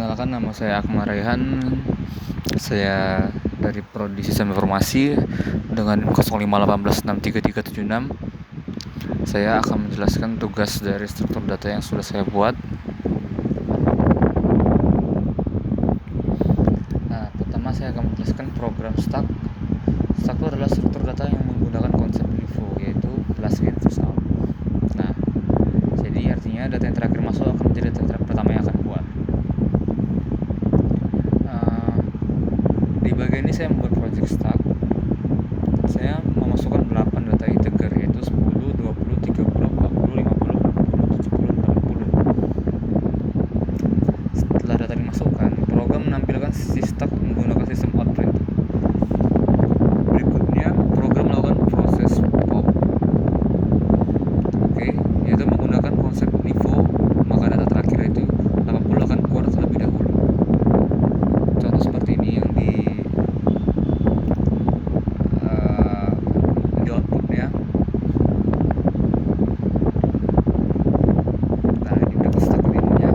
Perkenalkan, nama saya Akmal Raihan. Saya dari Prodi Sistem Informasi dengan 0518633376. Saya akan menjelaskan tugas dari struktur data yang sudah saya buat. Nah, pertama saya akan menjelaskan program stack. Stack itu adalah struktur data yang menggunakan konsep LIFO, yaitu plus in first out. Nah, jadi artinya data yang terakhir masuk akan menjadi data pertama yang akan buat. Di bagian ini saya membuat project stack. Saya memasukkan 8 data integer, yaitu 10, 20, 30, 40, 50, 60, 70, 80. Setelah data dimasukkan, program menampilkan sisi stack menggunakan sistem outprint. Berikutnya, program melakukan proses pop. Yaitu menggunakan konsep LIFO, maka data terakhir itu 80 akan keluar terlebih dahulu. Contoh seperti ini yang di outputnya. Nah, ini udah stack demonya.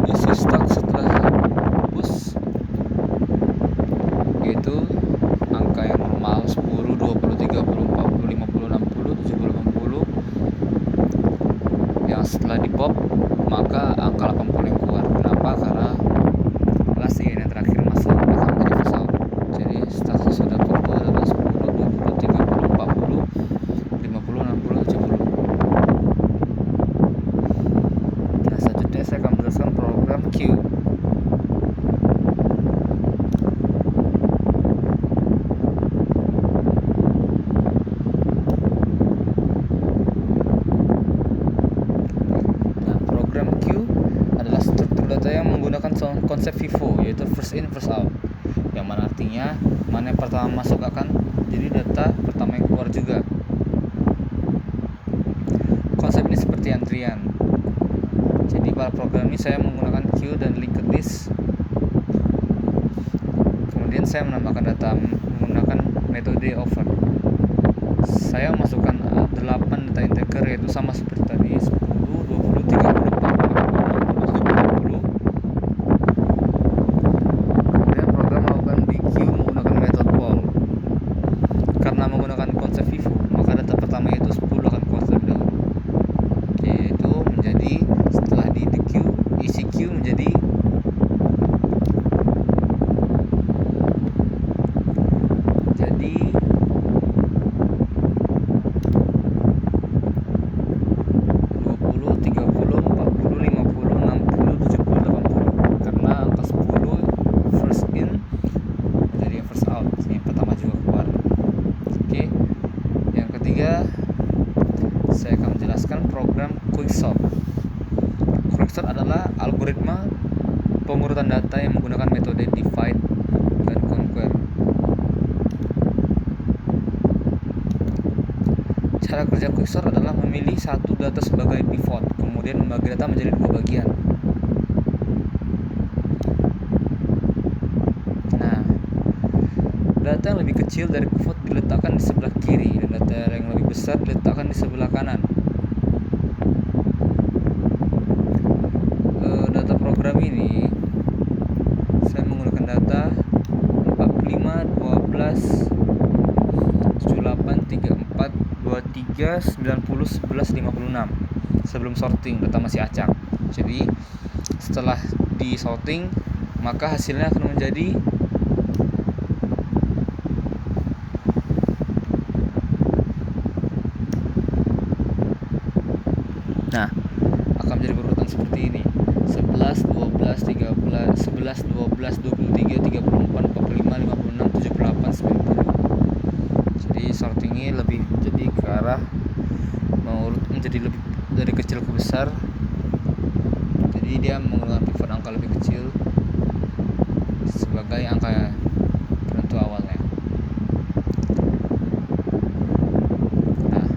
Isi stack setelah hapus yaitu angka yang normal 10, 20, 30, 40, 50, 60, 70, 80. Yang setelah di pop, maka angka 80 yang keluar. Kenapa? Karena last in yang terakhir masuk akan menjadi first out. Jadi stack sudah pop adalah 10, 20, 30, 40, 50, 60, 70. Nah, selanjutnya saya akan menjelaskan program queue. Program queue adalah struktur data yang menggunakan konsep FIFO, yaitu first in first out, yang mana artinya mana yang pertama masuk akan jadi data pertama yang keluar juga. Konsep ini seperti antrian. Jadi pada program ini saya menggunakan queue dan linked list. Kemudian saya menambahkan data menggunakan metode over. Saya masukkan 8 data integer, yaitu sama seperti tadi, 10, 20, 30, 40, 50, 60, 70. Kemudian program melakukan di queue menggunakan metode poll. Karena menggunakan konsep FIFO, maka data pertama yaitu 10 akan keluar terlebih dahulu, yaitu menjadi setelah di queue, isi queue menjadi saya akan menjelaskan program quicksort. Quicksort adalah algoritma pengurutan data yang menggunakan metode divide dan conquer. Cara kerja quicksort adalah memilih satu data sebagai pivot, kemudian membagi data menjadi dua bagian. Nah, data yang lebih kecil dari pivot diletakkan di sebelah kiri dan data yang lebih besar diletakkan di sebelah kanan. Data program ini saya menggunakan data 45, 12, 78, 34, 23, 90, 11, 56. Sebelum sorting data masih acak. Jadi setelah di sorting maka hasilnya akan menjadi akan menjadi berurutan seperti ini: 11, 12, 13, 11, 12, 23, 34, 45, 56, 78, 90. Jadi sortingnya lebih jadi ke arah mengurut menjadi lebih dari kecil ke besar. Jadi dia menggunakan pivot angka lebih kecil sebagai angka penentu awalnya. Nah,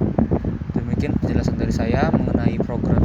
demikian penjelasan dari saya mengenai program